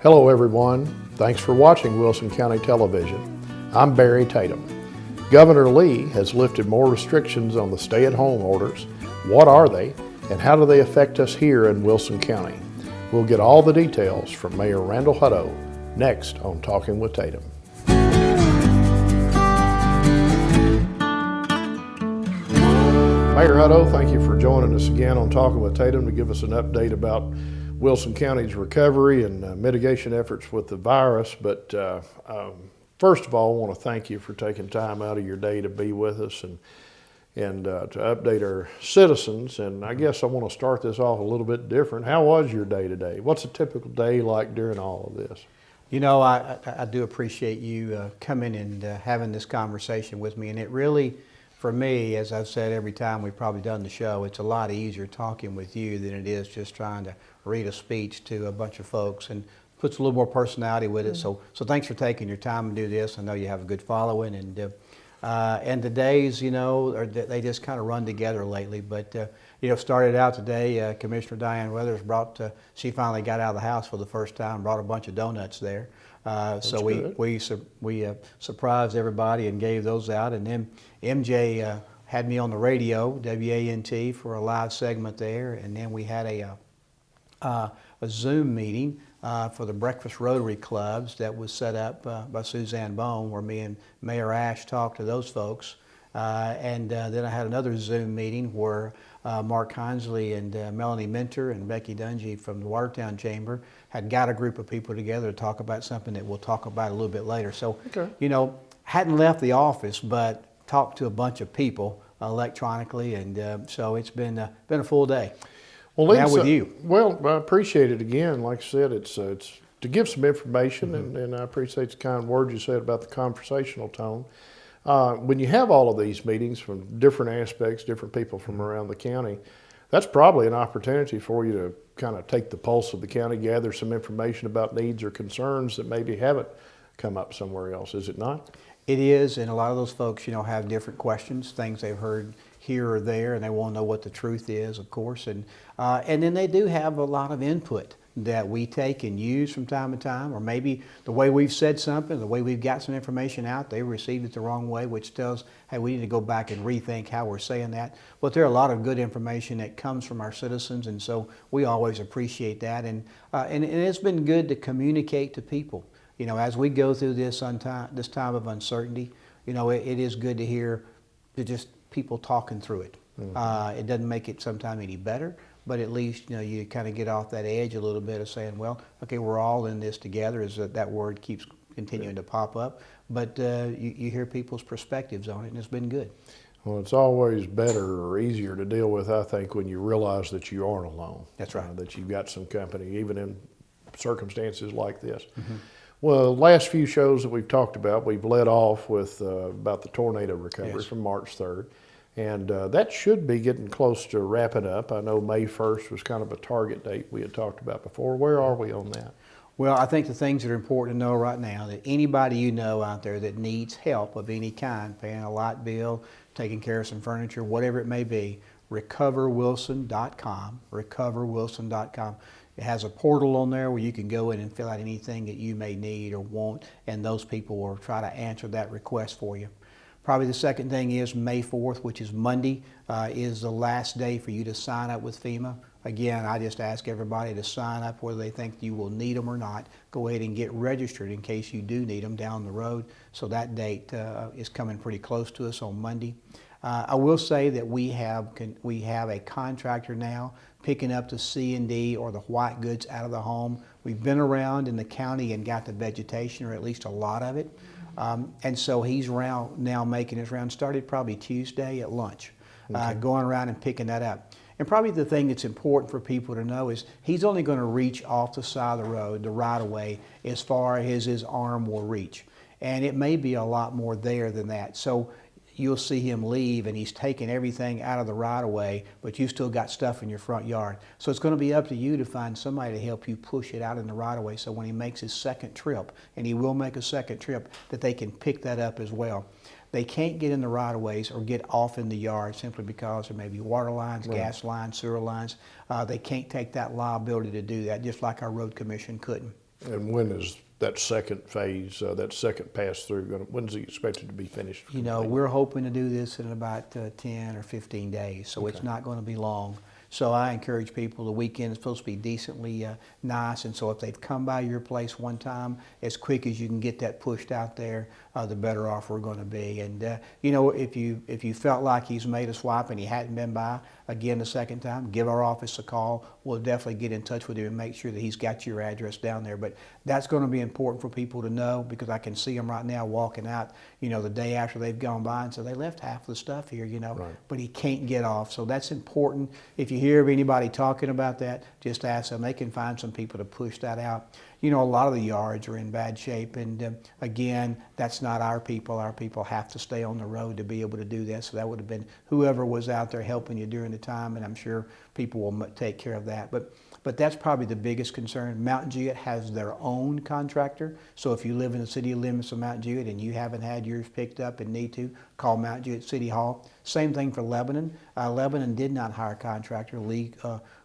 Hello everyone, thanks for watching Wilson County Television. I'm Barry Tatum. Governor Lee has lifted more restrictions on the stay-at-home orders. What are they, and how do they affect us here in Wilson County? We'll get all the details from Mayor Randall Hutto next on Talking with Tatum. Mayor Hutto, thank you for joining us again on Talking with Tatum to give us an update about Wilson County's recovery and mitigation efforts with the virus. But first of all, I want to thank you for taking time out of your day to be with us and to update our citizens. And I guess I want to start this off a little bit different. How was your day today? What's a typical day like during all of this? You know, I do appreciate you coming and having this conversation with me. And it really, for me, as I've said every time we've probably done the show, it's a lot easier talking with you than it is just trying to read a speech to a bunch of folks, and puts a little more personality with it. So thanks for taking your time to do this. I know you have a good following, and the days, you know, they just kind of run together lately. But you know, started out today. Commissioner Diane Weathers she finally got out of the house for the first time, brought a bunch of donuts there. So we surprised everybody and gave those out, and then MJ had me on the radio, WANT, for a live segment there, and then we had a Zoom meeting for the Breakfast Rotary Clubs that was set up by Suzanne Bone, where me and Mayor Ash talked to those folks. And then I had another Zoom meeting where Mark Hinsley and Melanie Minter and Becky Dungy from the Watertown Chamber had got a group of people together to talk about something that we'll talk about a little bit later. So, you know, hadn't left the office, but talked to a bunch of people electronically, and so it's been a full day. Well, Lisa, now with you. Well, I appreciate it again. Like I said, it's to give some information, and I appreciate the kind words you said about the conversational tone. When you have all of these meetings from different aspects, different people from around the county, that's probably an opportunity for you to kind of take the pulse of the county, gather some information about needs or concerns that maybe haven't come up somewhere else, is it not? It is, and a lot of those folks, you know, have different questions, things they've heard here or there, and they want to know what the truth is, of course. And then they do have a lot of input that we take and use from time to time, or maybe the way we've said something, the way we've got some information out, they received it the wrong way, which tells, hey, we need to go back and rethink how we're saying that. But there are a lot of good information that comes from our citizens, and so we always appreciate that. And it's been good to communicate to people. You know, as we go through this time of uncertainty, you know, it is good to hear just people talking through it. It doesn't make it sometimes any better, but at least, you know, you kind of get off that edge a little bit of saying, well, okay, we're all in this together, as that word keeps continuing to pop up. But you hear people's perspectives on it, and it's been good. Well, it's always better or easier to deal with, I think, when you realize that you aren't alone. That's right. That you've got some company, even in circumstances like this. Well, the last few shows that we've talked about, we've led off with about the tornado recovery from March 3rd. And that should be getting close to wrapping up. I know May 1st was kind of a target date we had talked about before. Where are we on that? Well, I think the things that are important to know right now, that anybody you know out there that needs help of any kind, paying a light bill, taking care of some furniture, whatever it may be, recoverwilson.com, recoverwilson.com. It has a portal on there where you can go in and fill out anything that you may need or want, and those people will try to answer that request for you. Probably the second thing is May 4th, which is Monday, is the last day for you to sign up with FEMA. Again, I just ask everybody to sign up whether they think you will need them or not. Go ahead and get registered in case you do need them down the road. So that date is coming pretty close to us on Monday. I will say that we have a contractor now picking up the C&D or the white goods out of the home. We've been around in the county and got the vegetation, or at least a lot of it. And so he's now making his round. Started probably Tuesday at lunch, going around and picking that up. And probably the thing that's important for people to know is he's only going to reach off the side of the road, the right of way, as far as his arm will reach. And it may be a lot more there than that. So you'll see him leave and he's taking everything out of the right of way, but you've still got stuff in your front yard. So it's going to be up to you to find somebody to help you push it out in the right of way, so when he makes his second trip, and he will make a second trip, that they can pick that up as well. They can't get in the right of ways or get off in the yard simply because there may be water lines, gas lines, sewer lines. They can't take that liability to do that, just like our road commission couldn't. And when is that second phase, that second pass through, when's he expected to be finished? You know, we're hoping to do this in about 10 or 15 days, so it's not going to be long. So I encourage people, the weekend is supposed to be decently nice, and so if they've come by your place one time, as quick as you can get that pushed out there, the better off we're going to be. And you know, if you felt like he's made a swap and he hadn't been by again the second time, give our office a call. We'll definitely get in touch with you and make sure that he's got your address down there. But that's going to be important for people to know, because I can see them right now walking out, you know, the day after they've gone by and so they left half the stuff here, you know, right. But he can't get off. So that's important. If you hear of anybody talking about that, just ask them. They can find some people to push that out. You know, a lot of the yards are in bad shape, and again, that's not our people. Our people have to stay on the road to be able to do that. So that would have been whoever was out there helping you during the time, and I'm sure people will take care of that. But that's probably the biggest concern. Mountain Jewett has their own contractor. So if you live in the city limits of Mountain Jewett and you haven't had yours picked up and need to, call Mountain Jewett City Hall. Same thing for Lebanon. Lebanon did not hire a contractor. Lee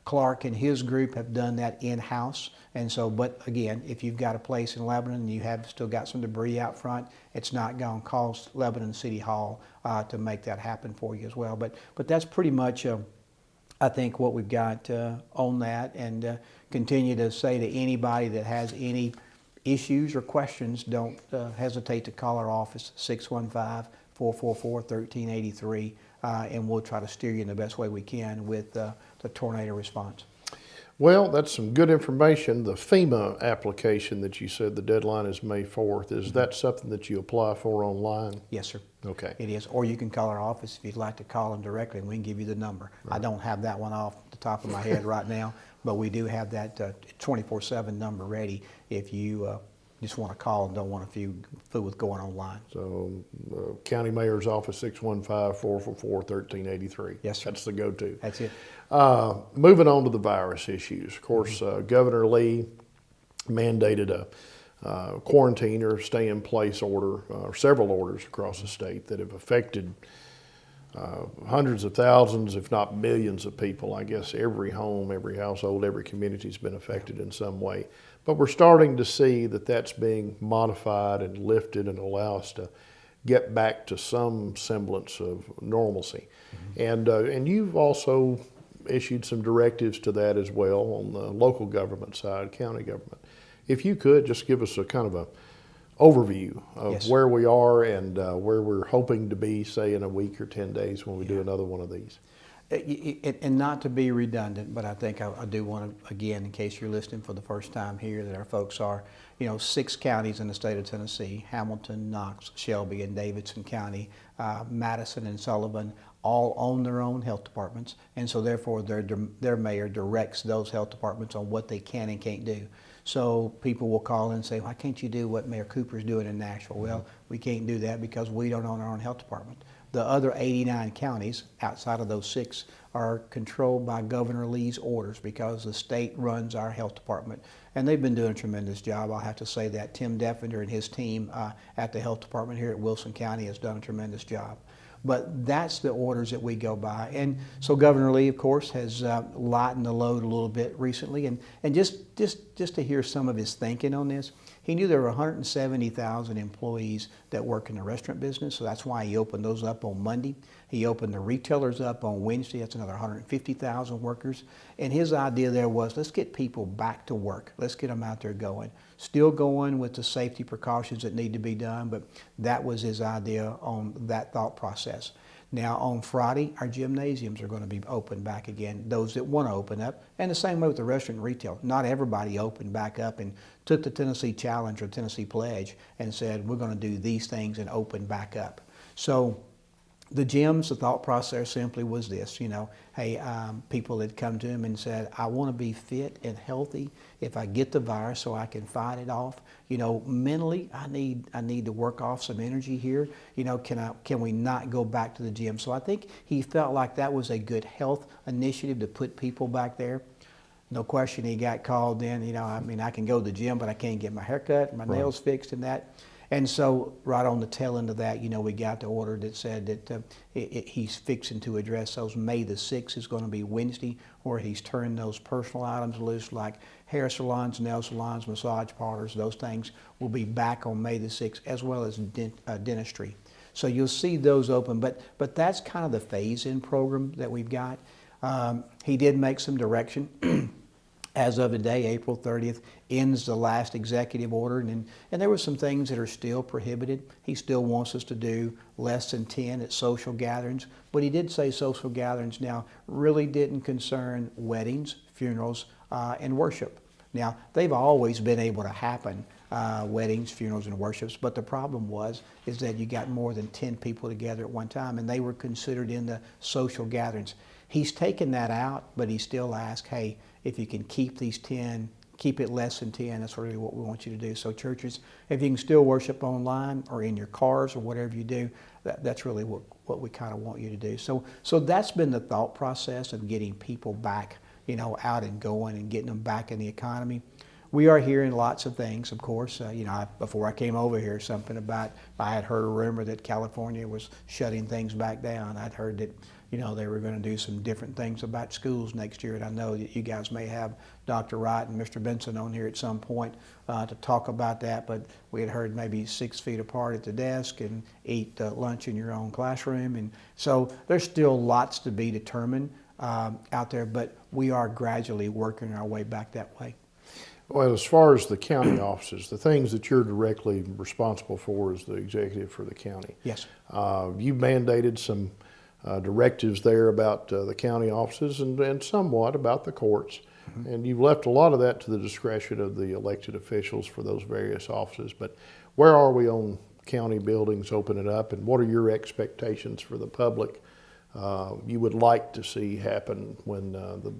Clark and his group have done that in-house. And so, but again, if you've got a place in Lebanon and you have still got some debris out front, it's not going to cost Lebanon City Hall to make that happen for you as well. But that's pretty much I think what we've got on that, and continue to say to anybody that has any issues or questions, don't hesitate to call our office, 615-444-1383, and we'll try to steer you in the best way we can with the tornado response. Well, that's some good information. The FEMA application that you said the deadline is May 4th, is that something that you apply for online? Yes, sir. Okay. It is. Or you can call our office if you'd like to call them directly, and we can give you the number. Right. I don't have that one off the top of my head right now, but we do have that 24/7 number ready if you just want to call and don't want to fool with going online. So County Mayor's Office, 615-444-1383. Yes, sir. That's the go-to. That's it. Moving on to the virus issues. Of course, Governor Lee mandated a quarantine or stay-in-place order, several orders across the state that have affected hundreds of thousands, if not millions of people. I guess every home, every household, every community has been affected in some way. But we're starting to see that that's being modified and lifted and allow us to get back to some semblance of normalcy. And you've also issued some directives to that as well on the local government side, county government. If you could just give us a kind of a overview of Yes. where we are and where we're hoping to be, say, in a week or 10 days when we do another one of these. And not to be redundant, but I think I do want to, again, in case you're listening for the first time here, that our folks are, you know, 6 counties in the state of Tennessee, Hamilton, Knox, Shelby, and Davidson County, Madison and Sullivan, all own their own health departments. And so therefore their mayor directs those health departments on what they can and can't do. So people will call in and say, why can't you do what Mayor Cooper's doing in Nashville? Well, we can't do that because we don't own our own health department. The other 89 counties outside of those 6 are controlled by Governor Lee's orders because the state runs our health department. And they've been doing a tremendous job. I'll have to say that. Tim Defender and his team at the health department here at Wilson County has done a tremendous job. But that's the orders that we go by. And so Governor Lee, of course, has lightened the load a little bit recently. And just to hear some of his thinking on this, he knew there were 170,000 employees that work in the restaurant business, so that's why he opened those up on Monday. He opened the retailers up on Wednesday. That's another 150,000 workers. And his idea there was, let's get people back to work. Let's get them out there going. Still going with the safety precautions that need to be done, but that was his idea on that thought process. Now on Friday, our gymnasiums are going to be open back again, those that want to open up. And the same way with the restaurant and retail. Not everybody opened back up and took the Tennessee Challenge or Tennessee Pledge and said, we're going to do these things and open back up. So the gyms, the thought process simply was this, you know, hey, people had come to him and said, I want to be fit and healthy if I get the virus so I can fight it off. You know, mentally, I need to work off some energy here. You know, can we not go back to the gym? So I think he felt like that was a good health initiative to put people back there. No question he got called in, you know, I mean, I can go to the gym, but I can't get my hair cut, my nails fixed and that. And so right on the tail end of that, we got the order that said that he's fixing to address those. May the 6th is going to be Wednesday, where he's turned those personal items loose, like hair salons, nail salons, massage parlors. Those things will be back on May the 6th, as well as dentistry. So you'll see those open, but that's kind of the phase-in program that we've got. He did make some direction. As of today, April 30th, ends the last executive order, and there were some things that are still prohibited. He still wants us to do less than 10 at social gatherings, but he did say social gatherings now really didn't concern weddings, funerals, and worship. Now, they've always been able to happen, weddings, funerals, and worships, but the problem is that you got more than 10 people together at one time, and they were considered in the social gatherings. He's taken that out, but he still asks, hey, if you can keep these 10, keep it less than 10, that's really what we want you to do. So churches, if you can still worship online or in your cars or whatever you do, that's really what we kind of want you to do. So that's been the thought process of getting people back, out and going and getting them back in the economy. We are hearing lots of things, of course. Before I came over here, I had heard a rumor that California was shutting things back down. I'd heard that, they were going to do some different things about schools next year. And I know that you guys may have Dr. Wright and Mr. Benson on here at some point to talk about that. But we had heard maybe 6 feet apart at the desk and eat lunch in your own classroom. And so there's still lots to be determined out there, but we are gradually working our way back that way. Well, as far as the county offices, the things that you're directly responsible for as the executive for the county. Yes. You mandated some directives there about the county offices and somewhat about the courts. Mm-hmm. And you've left a lot of that to the discretion of the elected officials for those various offices. But where are we on county buildings opening up, and what are your expectations for the public you would like to see happen when the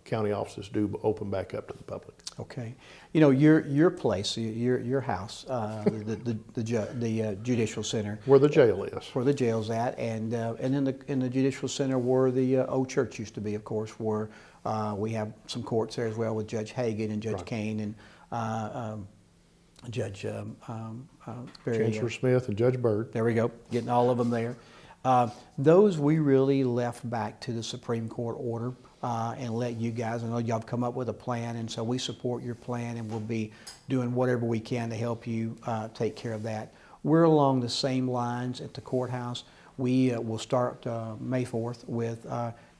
county offices do open back up to the public? Okay, your place, your house, the judicial center, where the jail is, where the jail's at, and in the judicial center where the old church used to be, of course, where we have some courts there as well with Judge Hagan and Judge right. Kane and Judge Chancellor Smith and Judge Byrd. There we go, getting all of them there. Those we really left back to the Supreme Court order. And let you guys, I know y'all have come up with a plan, and so we support your plan, and we'll be doing whatever we can to help you take care of that. We're along the same lines at the courthouse. We will start May 4th with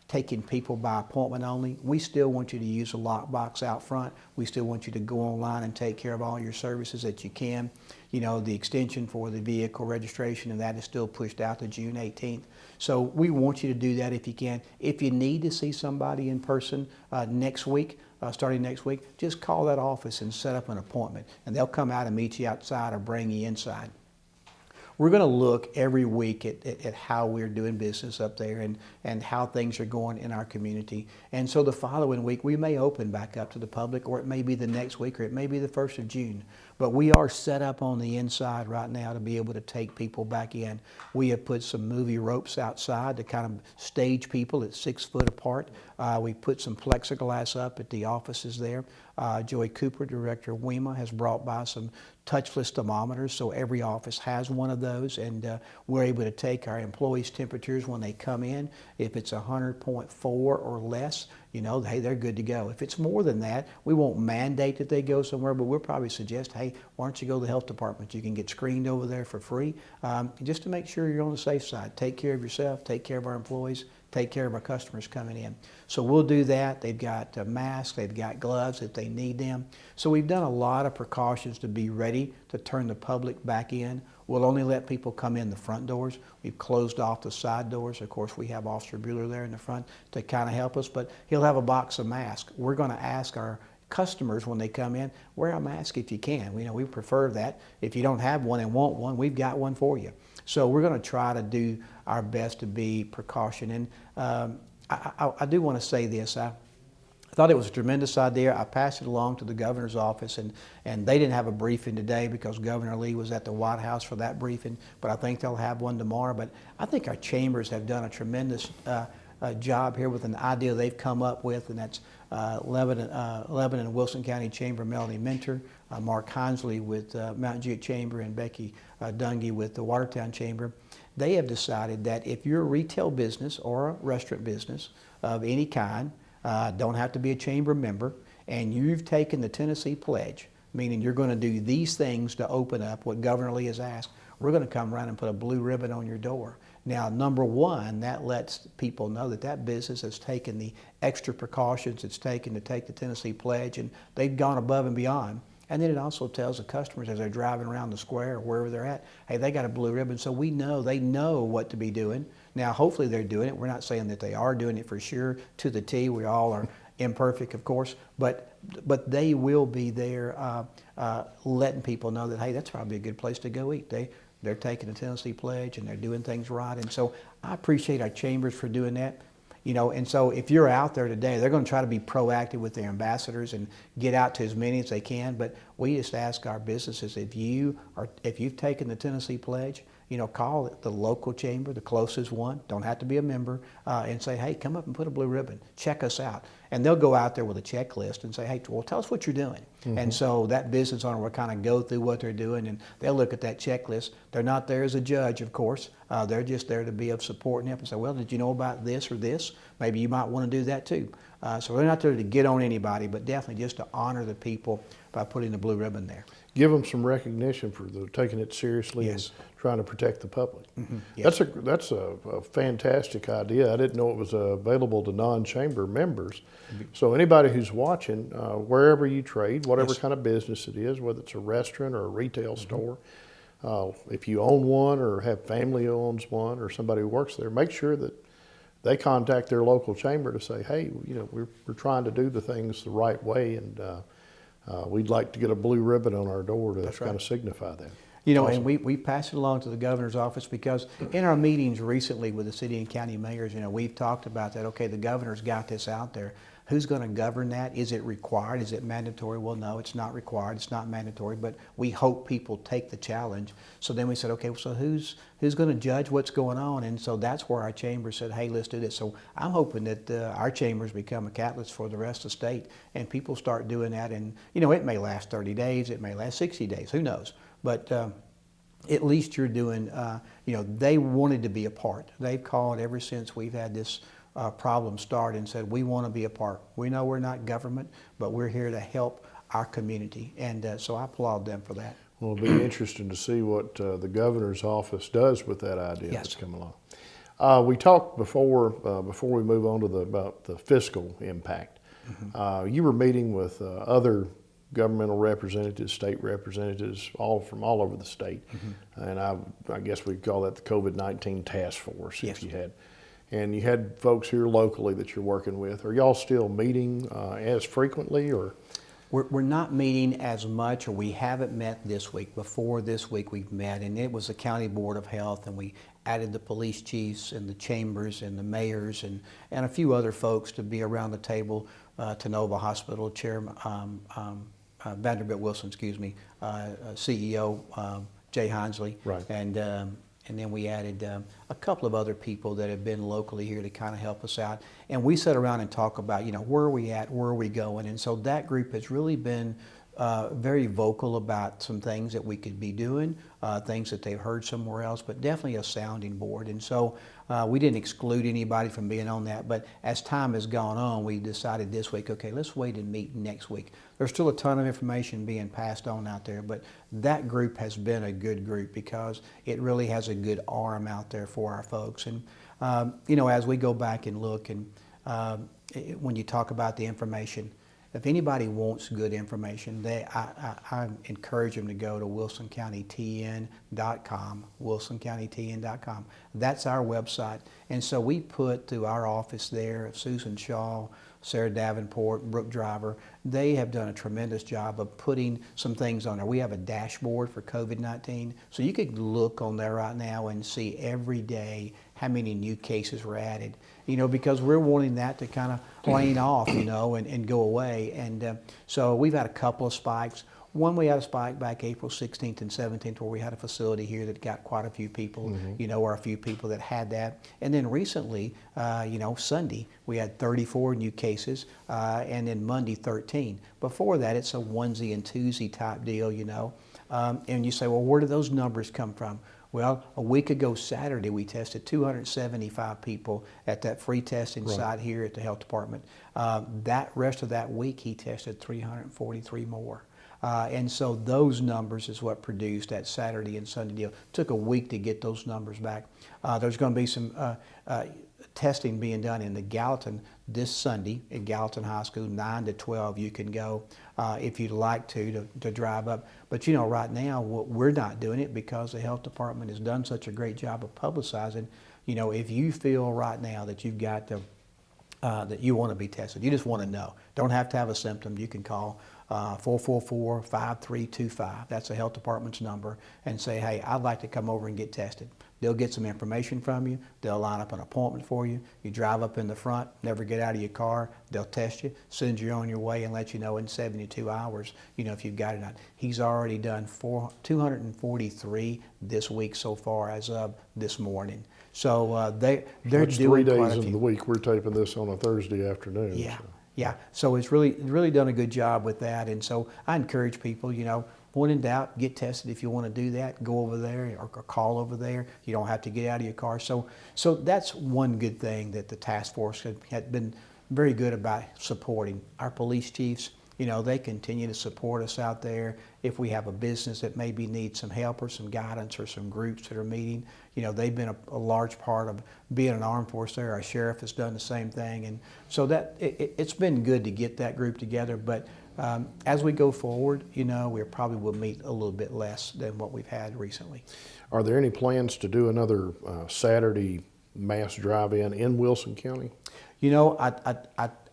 taking people by appointment only. We still want you to use a lockbox out front. We still want you to go online and take care of all your services that you can. The extension for the vehicle registration, and that is still pushed out to June 18th. So we want you to do that if you can. If you need to see somebody in person next week, starting next week, just call that office and set up an appointment, and they'll come out and meet you outside or bring you inside. We're going to look every week at how we're doing business up there and how things are going in our community. And so the following week, we may open back up to the public, or it may be the next week, or it may be the 1st of June. But we are set up on the inside right now to be able to take people back in. We have put some movie ropes outside to kind of stage people at 6 foot apart. We put some plexiglass up at the offices there. Joey Cooper, Director of WEMA, has brought by some touchless thermometers, so every office has one of those, and we're able to take our employees' temperatures when they come in. If it's 100.4 or less, hey, they're good to go. If it's more than that, we won't mandate that they go somewhere, but we'll probably suggest, hey, why don't you go to the health department? You can get screened over there for free, just to make sure you're on the safe side. Take care of yourself, take care of our employees, take care of our customers coming in. So we'll do that. They've got masks, they've got gloves if they need them. So we've done a lot of precautions to be ready to turn the public back in. We'll only let people come in the front doors. We've closed off the side doors. Of course, we have Officer Bueller there in the front to kind of help us, but he'll have a box of masks. We're going to ask our customers when they come in, wear a mask if you can. We prefer that. If you don't have one and want one, we've got one for you. So we're going to try to do our best to be precaution. And I do want to say this. I thought it was a tremendous idea. I passed it along to the governor's office, and they didn't have a briefing today because Governor Lee was at the White House for that briefing, but I think they'll have one tomorrow. But I think our chambers have done a tremendous job here with an idea they've come up with, and that's Lebanon and Wilson County Chamber, Melanie Mentor, Mark Hinsley with Mountain Juiett Chamber, and Becky Dungy with the Watertown Chamber. They have decided that if you're a retail business or a restaurant business of any kind, don't have to be a chamber member, and you've taken the Tennessee Pledge, meaning you're going to do these things to open up what Governor Lee has asked, we're going to come around and put a blue ribbon on your door. Now, number one, that lets people know that that business has taken the extra precautions it's taken to take the Tennessee Pledge, and they've gone above and beyond. And then it also tells the customers as they're driving around the square or wherever they're at, hey, they got a blue ribbon, so we know they know what to be doing. Now, hopefully they're doing it. We're not saying that they are doing it for sure to the T. We all are imperfect, of course, but they will be there letting people know that, hey, that's probably a good place to go eat. They're taking the Tennessee Pledge and they're doing things right. And so I appreciate our chambers for doing that. You know, and so if you're out there today, they're going to try to be proactive with their ambassadors and get out to as many as they can. But we just ask our businesses, if you've taken the Tennessee Pledge, you know, call the local chamber, the closest one, don't have to be a member, and say, hey, come up and put a blue ribbon, check us out. And they'll go out there with a checklist and say, hey, well, tell us what you're doing. Mm-hmm. And so that business owner will kind of go through what they're doing, and they'll look at that checklist. They're not there as a judge, of course. They're just there to be of support and help and say, well, did you know about this or this? Maybe you might want to do that too. So they're not there to get on anybody, but definitely just to honor the people by putting the blue ribbon there. Give them some recognition for taking it seriously. Yes. And trying to protect the public. Mm-hmm. Yes. That's a fantastic idea. I didn't know it was available to non-chamber members. Mm-hmm. So anybody who's watching, wherever you trade, whatever Yes. kind of business it is, whether it's a restaurant or a retail store, if you own one or have family who owns one or somebody who works there, make sure that they contact their local chamber to say, hey, you know, we're trying to do the things the right way, and we'd like to get a blue ribbon on our door to kind of signify that. You know, Awesome. and we passed it along to the governor's office because in our meetings recently with the city and county mayors, you know, we've talked about that. Okay, the governor's got this out there. Who's going to govern that? Is it required? Is it mandatory? Well, no, it's not required. It's not mandatory, but we hope people take the challenge. So then we said, okay, so who's going to judge what's going on? And so that's where our chamber said, hey, let's do this. So I'm hoping that our chambers become a catalyst for the rest of the state, and people start doing that. And, you know, it may last 30 days. It may last 60 days. Who knows? But at least you're doing, you know, they wanted to be a part. They've called ever since we've had this problem start and said, we want to be a part. We know we're not government, but we're here to help our community. And so I applaud them for that. Well, it'll be interesting to see what the governor's office does with that idea Yes. that's come along. We talked before we move on to about the fiscal impact. Mm-hmm. You were meeting with other governmental representatives, state representatives, from all over the state. Mm-hmm. And I guess we'd call that the COVID-19 task force. Yes. If you had. And you had folks here locally that you're working with. Are y'all still meeting as frequently, or? We're not meeting as much, or we haven't met this week. Before this week we've met, and it was the County Board of Health, and we added the police chiefs and the chambers and the mayors and a few other folks to be around the table. Tenova Hospital Chairman, Vanderbilt Wilson, CEO Jay Hinsley. Right. And then we added a couple of other people that have been locally here to kind of help us out. And we sat around and talk about, you know, where are we at, where are we going? And so that group has really been very vocal about some things that we could be doing, things that they've heard somewhere else, but definitely a sounding board. And so we didn't exclude anybody from being on that, but as time has gone on, we decided this week, okay, let's wait and meet next week. There's still a ton of information being passed on out there, but that group has been a good group because it really has a good arm out there for our folks. And, you know, as we go back and look, and when you talk about the information, if anybody wants good information, I encourage them to go to wilsoncountytn.com, wilsoncountytn.com. That's our website. And so we put through our office there, Susan Shaw, Sarah Davenport, Brooke Driver, they have done a tremendous job of putting some things on there. We have a dashboard for COVID-19, so you could look on there right now and see every day how many new cases were added, you know, because we're wanting that to kind of plane off, you know, and go away. And so we've had a couple of spikes. One, we had a spike back April 16th and 17th where we had a facility here that got quite a few people, or a few people that had that. And then recently, Sunday, we had 34 new cases, and then Monday, 13. Before that, it's a onesie and twosie type deal, and you say, well, where do those numbers come from? Well, a week ago Saturday, we tested 275 people at that free testing site here at the health department. That rest of that week, he tested 343 more. And so those numbers is what produced that Saturday and Sunday deal. Took a week to get those numbers back. There's going to be some testing being done in the Gallatin this Sunday at Gallatin High School, 9 to 12. You can go if you'd like to drive up. But right now we're not doing it because the health department has done such a great job of publicizing. If you feel right now that you've got that you want to be tested, you just want to know. Don't have to have a symptom. You can call 444-5325. That's the health department's number, and say, hey, I'd like to come over and get tested. They'll get some information from you. They'll line up an appointment for you. You drive up in the front, never get out of your car. They'll test you, send you on your way, and let you know in 72 hours, if you've got it or not. He's already done 243 this week so far as of this morning. So they're That's doing 3 quite days a in few. the week. We're taping this on a Thursday afternoon. Yeah. So. Yeah, so it's really done a good job with that, and so I encourage people, when in doubt, get tested. If you want to do that, go over there or call over there. You don't have to get out of your car. So that's one good thing that the task force had been very good about supporting. Our police chiefs, they continue to support us out there. If we have a business that maybe needs some help or some guidance or some groups that are meeting, they've been a large part of being an armed force there. Our sheriff has done the same thing. And so that it's been good to get that group together. But as we go forward, we probably will meet a little bit less than what we've had recently. Are there any plans to do another Saturday mass drive-in in Wilson County?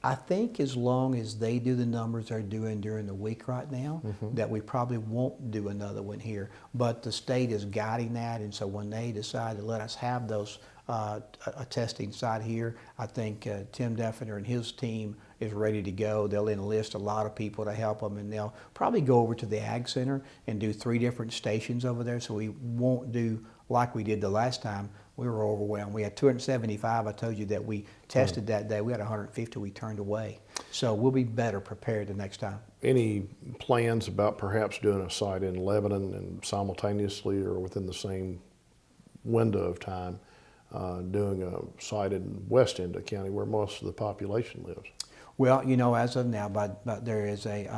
I think as long as they do the numbers they're doing during the week right now, that we probably won't do another one here. But the state is guiding that, and so when they decide to let us have those a testing site here, I think Tim Definer and his team is ready to go. They'll enlist a lot of people to help them, and they'll probably go over to the Ag Center and do 3 different stations over there, so we won't do like we did the last time. We were overwhelmed. We had 275. I told you that we tested that day. We had 150 we turned away. So we'll be better prepared the next time. Any plans about perhaps doing a site in Lebanon and simultaneously or within the same window of time doing a site in West End of County where most of the population lives? Well, as of now, but there is a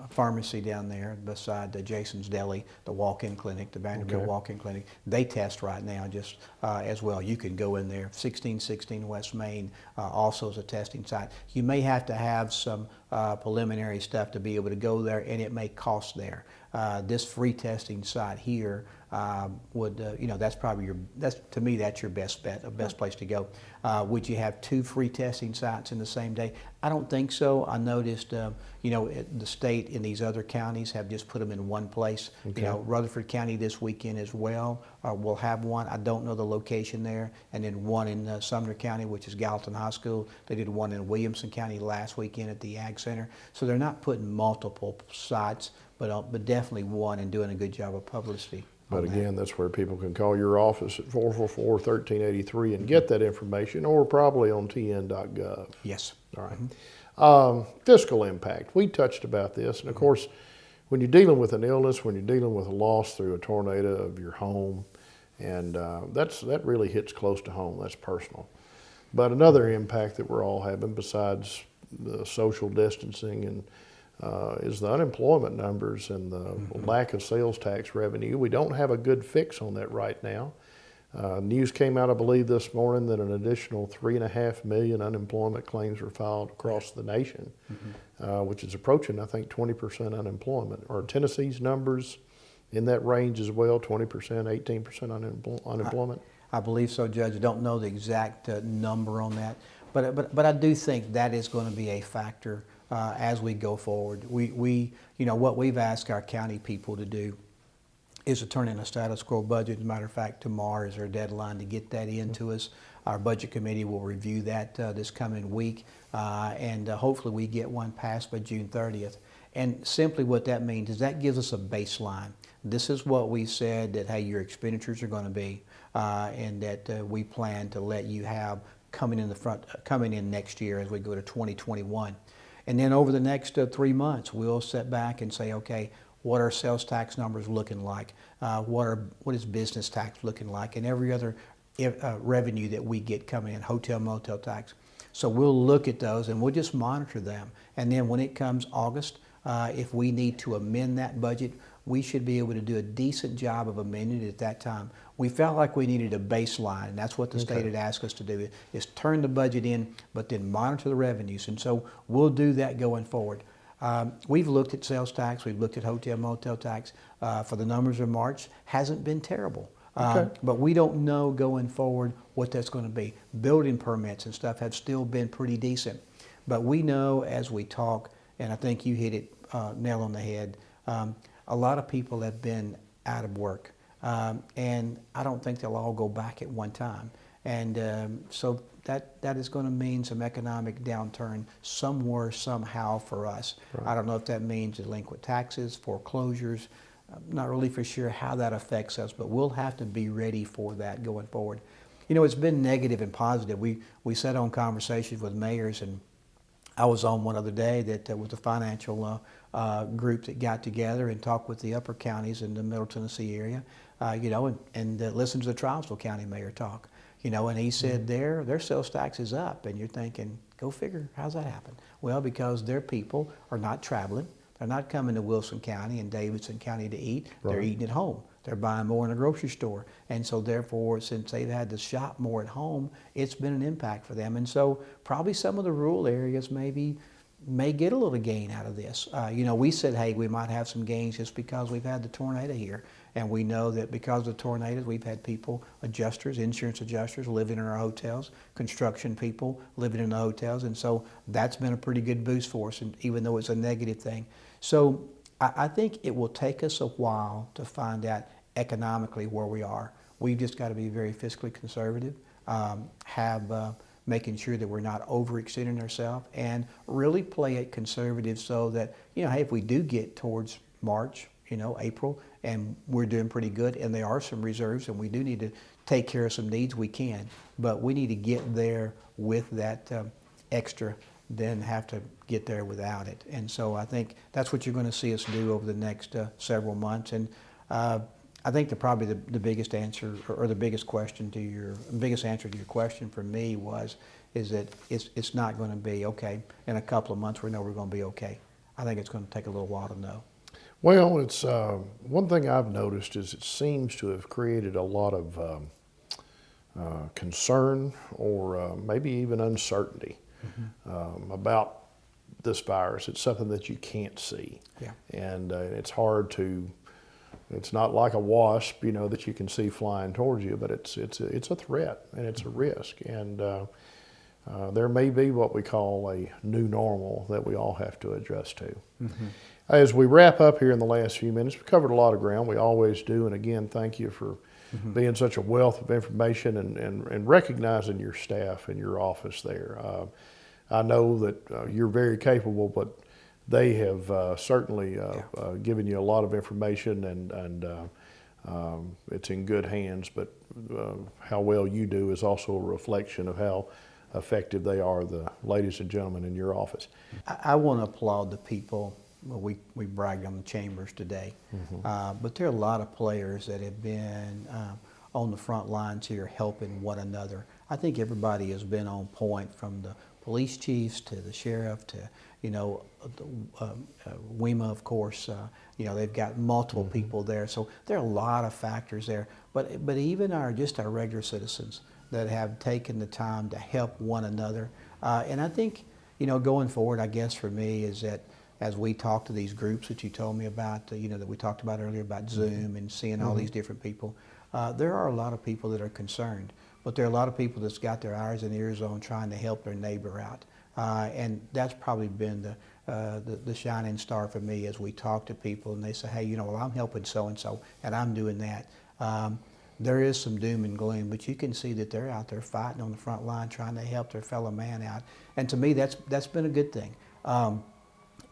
pharmacy down there beside Jason's Deli, the walk-in clinic, the Vanderbilt walk-in clinic. They test right now just as well. You can go in there. 1616 West Main also is a testing site. You may have to have some preliminary stuff to be able to go there, and it may cost there. This free testing site here would, that's probably to me, that's your best bet, a best place to go. Would you have 2 free testing sites in the same day? I don't think so. I noticed, the state in these other counties have just put them in one place. Rutherford County this weekend as well will have one. I don't know the location there. And then one in Sumner County, which is Gallatin High School. They did one in Williamson County last weekend at the Ag Center. So they're not putting multiple sites, but definitely one, and doing a good job of publicity. But again, that's where people can call your office at 444-1383 and get that information, or probably on tn.gov. Yes. All right. Fiscal impact. We touched about this, and of course, when you're dealing with an illness, when you're dealing with a loss through a tornado of your home, and that really hits close to home. That's personal. But another impact that we're all having, besides the social distancing and is the unemployment numbers and the lack of sales tax revenue. We don't have a good fix on that right now. News came out, I believe, this morning that an additional 3.5 million unemployment claims were filed across the nation, which is approaching, I think, 20% unemployment. Are Tennessee's numbers in that range as well, 20%, 18% unemployment? I believe so, Judge. I don't know the exact number on that, but I do think that is going to be a factor as we go forward. We what we've asked our county people to do is to turn in a status quo budget. As a matter of fact, tomorrow is our deadline to get that into us. Our budget committee will review that this coming week, and hopefully we get one passed by June 30th. And simply what that means is that gives us a baseline. This is what we said that, hey, your expenditures are going to be, and that we plan to let you have coming in next year as we go to 2021. And then over the next 3 months, we'll sit back and say, okay, what are sales tax numbers looking like? What is business tax looking like? And every other revenue that we get coming in, hotel, motel tax. So we'll look at those and we'll just monitor them. And then when it comes August, if we need to amend that budget, we should be able to do a decent job of amending it at that time. We felt like we needed a baseline, and that's what the state had asked us to do, is turn the budget in, but then monitor the revenues. And so we'll do that going forward. We've looked at sales tax, we've looked at hotel motel tax for the numbers of March, hasn't been terrible. But we don't know going forward what that's going to be. Building permits and stuff have still been pretty decent. But we know as we talk, and I think you hit it nail on the head, a lot of people have been out of work. And I don't think they'll all go back at one time. And so that is going to mean some economic downturn somewhere, somehow for us. Right. I don't know if that means delinquent taxes, foreclosures. I'm not really for sure how that affects us, but we'll have to be ready for that going forward. You know, it's been negative and positive. We sat on conversations with mayors, and I was on one other day that was a financial group that got together and talked with the upper counties in the Middle Tennessee area, and listened to the Triumphsville County mayor talk. And he said their sales tax is up, and you're thinking, go figure, how's that happen? Well, because their people are not traveling. They're not coming to Wilson County and Davidson County to eat. Right. They're eating at home. They're buying more in a grocery store. And so therefore, since they've had to shop more at home, it's been an impact for them. And so probably some of the rural areas may get a little gain out of this. We said, hey, we might have some gains just because we've had the tornado here. And we know that because of the tornadoes, we've had people, adjusters, insurance adjusters, living in our hotels, construction people living in the hotels. And so that's been a pretty good boost for us, and even though it's a negative thing. So I think it will take us a while to find out economically where we are. We've just got to be very fiscally conservative, making sure that we're not overextending ourselves, and really play it conservative so that, hey, if we do get towards March, April, and we're doing pretty good, and there are some reserves, and we do need to take care of some needs, we can. But we need to get there with that extra, then have to get there without it. And so I think that's what you're going to see us do over the next several months. And I think probably the biggest answer, or the biggest answer to your question for me is that it's not going to be okay in a couple of months. We know we're going to be okay. I think it's going to take a little while to know. Well, it's one thing I've noticed is it seems to have created a lot of concern or maybe even uncertainty about this virus. It's something that you can't see, and it's hard to. It's not like a wasp, that you can see flying towards you, but it's a threat and it's a risk, and there may be what we call a new normal that we all have to adjust to. As we wrap up here in the last few minutes, we covered a lot of ground. We always do, and again, thank you for being such a wealth of information and recognizing your staff and your office there. I know that you're very capable, but they have certainly given you a lot of information, and it's in good hands. But how well you do is also a reflection of how effective they are, the ladies and gentlemen in your office. I want to applaud the people. Well, we bragged on the chambers today, but there are a lot of players that have been on the front lines here helping one another. I think everybody has been on point, from the police chiefs to the sheriff to, WEMA, of course. They've got multiple people there, so there are a lot of factors there. But even our regular citizens that have taken the time to help one another. And I think, going forward, I guess for me is that as we talk to these groups that you told me about, that we talked about earlier about Zoom and seeing all these different people, there are a lot of people that are concerned, but there are a lot of people that's got their eyes and ears on trying to help their neighbor out. And that's probably been the shining star for me as we talk to people and they say, hey, I'm helping so-and-so and I'm doing that. There is some doom and gloom, but you can see that they're out there fighting on the front line, trying to help their fellow man out. And to me, that's been a good thing.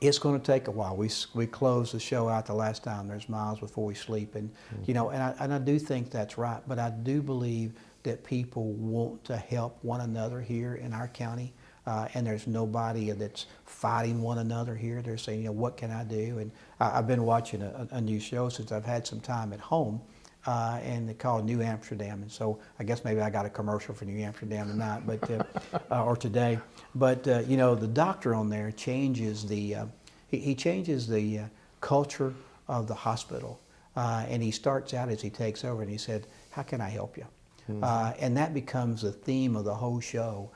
It's going to take a while. We closed the show out the last time. There's miles before we sleep, and you know, and I do think that's right. But I do believe that people want to help one another here in our county, and there's nobody that's fighting one another here. They're saying, you know, what can I do? And I've been watching a new show since I've had some time at home. And they call it New Amsterdam, and so I guess maybe I got a commercial for New Amsterdam tonight, but or today. But you know, the doctor on there changes the he changes the culture of the hospital, and he starts out as he takes over, and he said, "How can I help you?" And that becomes the theme of the whole show.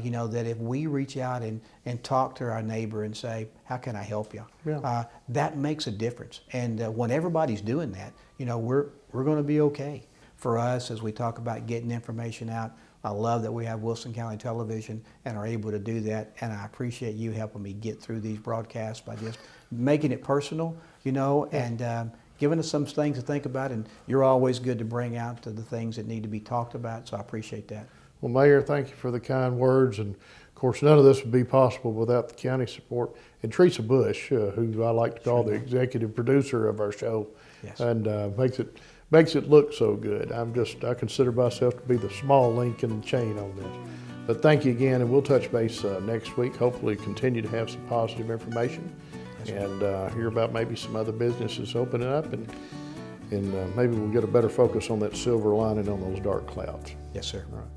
You know, that if we reach out and talk to our neighbor and say, "How can I help you?" Yeah. That makes a difference. And when everybody's doing that, you know, we're going to be okay. For us, as we talk about getting information out, I love that we have Wilson County Television and are able to do that. And I appreciate you helping me get through these broadcasts by just making it personal, you know, and giving us some things to think about. And you're always good to bring out to the things that need to be talked about. So I appreciate that. Well, Mayor, thank you for the kind words. And of course, none of this would be possible without the county support. And Teresa Bush, who I like to call the executive producer of our show, Yes. and makes it look so good. I consider myself to be the small link in the chain on this. But thank you again, and we'll touch base next week. Hopefully continue to have some positive information and hear about maybe some other businesses opening up, and maybe we'll get a better focus on that silver lining on those dark clouds. Yes, sir. All right.